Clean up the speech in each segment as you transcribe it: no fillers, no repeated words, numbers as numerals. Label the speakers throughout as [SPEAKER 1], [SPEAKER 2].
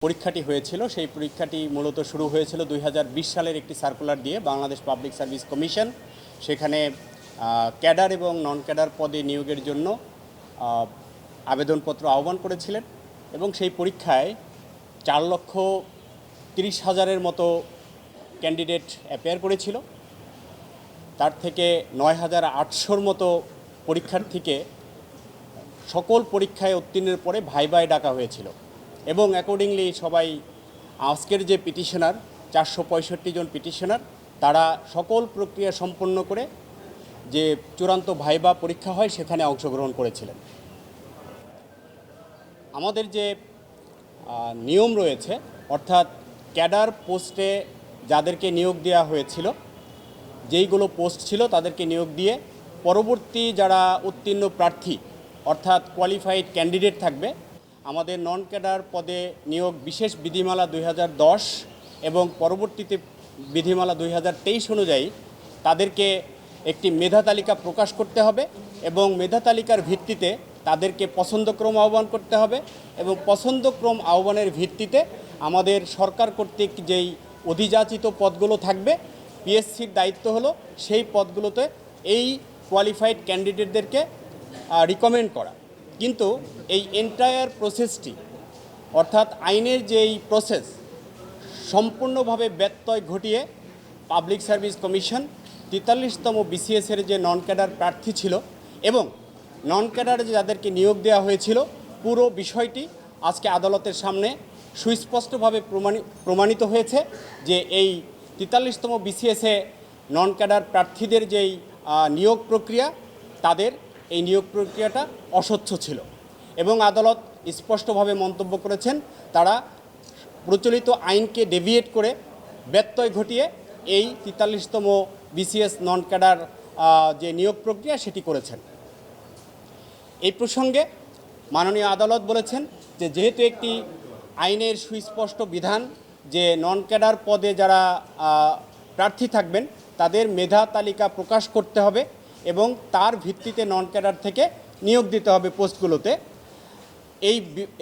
[SPEAKER 1] পরীক্ষাটি হয়েছিল সেই পরীক্ষাটি মূলত শুরু হয়েছিল 2020 সালের একটি সার্কুলার দিয়ে বাংলাদেশ পাবলিক সার্ভিস কমিশন সেখানে ক্যাডার এবং নন ক্যাডার পদে নিয়োগের জন্য আবেদনপত্র আহ্বান করেছিলেন এবং সেই পরীক্ষায় 4,30,000-এর মতো ক্যান্ডিডেট অ্যাপিয়ার করেছিল। তার থেকে 9,800-র মতো পরীক্ষার্থীকে সকল পরীক্ষায় উত্তীর্ণের পরে ভাইভায় ডাকা হয়েছিল এবং অ্যাকর্ডিংলি সবাই আজকের যে পিটিশনার 465 জন পিটিশনার তারা সকল প্রক্রিয়া সম্পন্ন করে যে চূড়ান্ত ভাইবা পরীক্ষা হয় সেখানে অংশগ্রহণ করেছিলেন। আমাদের যে নিয়ম রয়েছে অর্থাৎ ক্যাডার পোস্টে যাদেরকে নিয়োগ দেওয়া হয়েছিল যেইগুলো পোস্ট ছিল তাদেরকে নিয়োগ দিয়ে পরবর্তী যারা উত্তীর্ণ প্রার্থী অর্থাৎ কোয়ালিফাইড ক্যান্ডিডেট থাকবে আমাদের নন ক্যাডার পদে নিয়োগ বিশেষ বিধিমালা 2010 এবং পরবর্তীতে বিধিমালা 2023 অনুযায়ী তাদেরকে একটি মেধা তালিকা প্রকাশ করতে হবে এবং মেধা তালিকার ভিত্তিতে তাদেরকে পছন্দক্রম আহ্বান করতে হবে এবং পছন্দক্রম আহ্বানের ভিত্তিতে আমাদের সরকার কর্তৃক যেই অধিযাচিত পদগুলো থাকবে পিএসসির দায়িত্ব হলো সেই পদগুলোতে এই কোয়ালিফাইড ক্যান্ডিডেটদেরকে রিকমেন্ড করা। কিন্তু এই এন্টায়ার প্রসেসটি অর্থাৎ আইনের যেই প্রসেস সম্পূর্ণভাবে ব্যত্যয় ঘটিয়ে পাবলিক সার্ভিস কমিশন 43তম বিসিএসের যে নন ক্যাডার প্রার্থী ছিল এবং নন ক্যাডারে যাদেরকে নিয়োগ দেওয়া হয়েছিল পুরো বিষয়টি আজকে আদালতের সামনে সুস্পষ্টভাবে প্রমাণিত হয়েছে যে এই 43তম বিসিএসে নন ক্যাডার প্রার্থীদের যেই নিয়োগ প্রক্রিয়া তাদের এই নিয়োগ প্রক্রিয়াটা অস্বচ্ছ ছিল এবং আদালত স্পষ্টভাবে মন্তব্য করেছেন তারা প্রচলিত আইনকে ডেভিয়েট করে ব্যত্যয় ঘটিয়ে এই 43তম বিসিএস নন ক্যাডার যে নিয়োগ প্রক্রিয়া সেটি করেছেন। এই প্রসঙ্গে মাননীয় আদালত বলেছেন যে যেহেতু একটি আইনের সুস্পষ্ট বিধান যে নন ক্যাডার পদে যারা প্রার্থী থাকবেন তাদের মেধা তালিকা প্রকাশ করতে হবে এবং তার ভিত্তিতে নন ক্যাডার থেকে নিয়োগ দিতে হবে পোস্টগুলোতে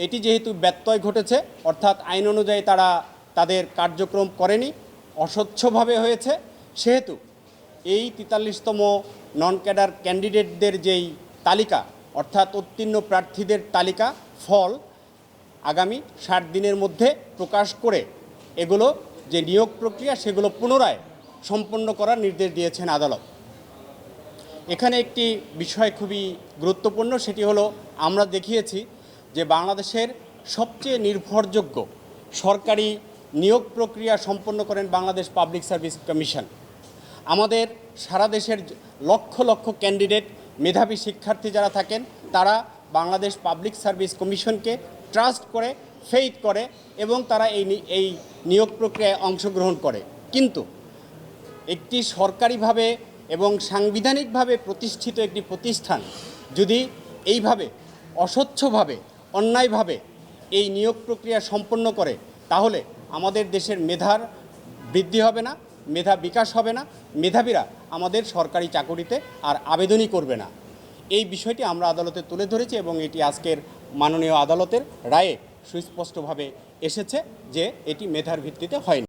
[SPEAKER 1] এটি যেহেতু ব্যত্যয় ঘটেছে অর্থাৎ আইন অনুযায়ী তারা তাদের কার্যক্রম করেনি অস্বচ্ছভাবে হয়েছে সেহেতু এই 43তম নন ক্যাডার ক্যান্ডিডেটদের যেই তালিকা অর্থাৎ উত্তীর্ণ প্রার্থীদের তালিকা ফল আগামী 60 দিনের মধ্যে প্রকাশ করে এগুলো যে নিয়োগ প্রক্রিয়া সেগুলো পুনরায় সম্পন্ন করার নির্দেশ দিয়েছেন আদালত। এখানে একটি বিষয় খুবই গুরুত্বপূর্ণ সেটি হলো আমরা দেখিয়েছি যে বাংলাদেশের সবচেয়ে নির্ভরযোগ্য সরকারি নিয়োগ প্রক্রিয়া সম্পন্ন করেন বাংলাদেশ পাবলিক সার্ভিস কমিশন। আমাদের সারা দেশের লক্ষ লক্ষ ক্যান্ডিডেট মেধাবী শিক্ষার্থী যারা থাকেন তারা বাংলাদেশ পাবলিক সার্ভিস কমিশনকে ট্রাস্ট করে ফেইথ করে এবং তারা এই নিয়োগ প্রক্রিয়ায় অংশগ্রহণ করে। কিন্তু একটি সরকারিভাবে এবং সাংবিধানিকভাবে প্রতিষ্ঠিত একটি প্রতিষ্ঠান যদি এইভাবে অস্বচ্ছভাবে অন্যায়ভাবে এই নিয়োগ প্রক্রিয়া সম্পন্ন করে তাহলে আমাদের দেশের মেধার বৃদ্ধি হবে না, মেধা বিকাশ হবে না, মেধাবীরা আমাদের সরকারি চাকরিতে আর আবেদনই করবে না। এই বিষয়টি আমরা আদালতে তুলে ধরেছি এবং এটি আজকের মাননীয় আদালতের রায়ে সুস্পষ্টভাবে এসেছে যে এটি মেধার ভিত্তিতে হয়নি।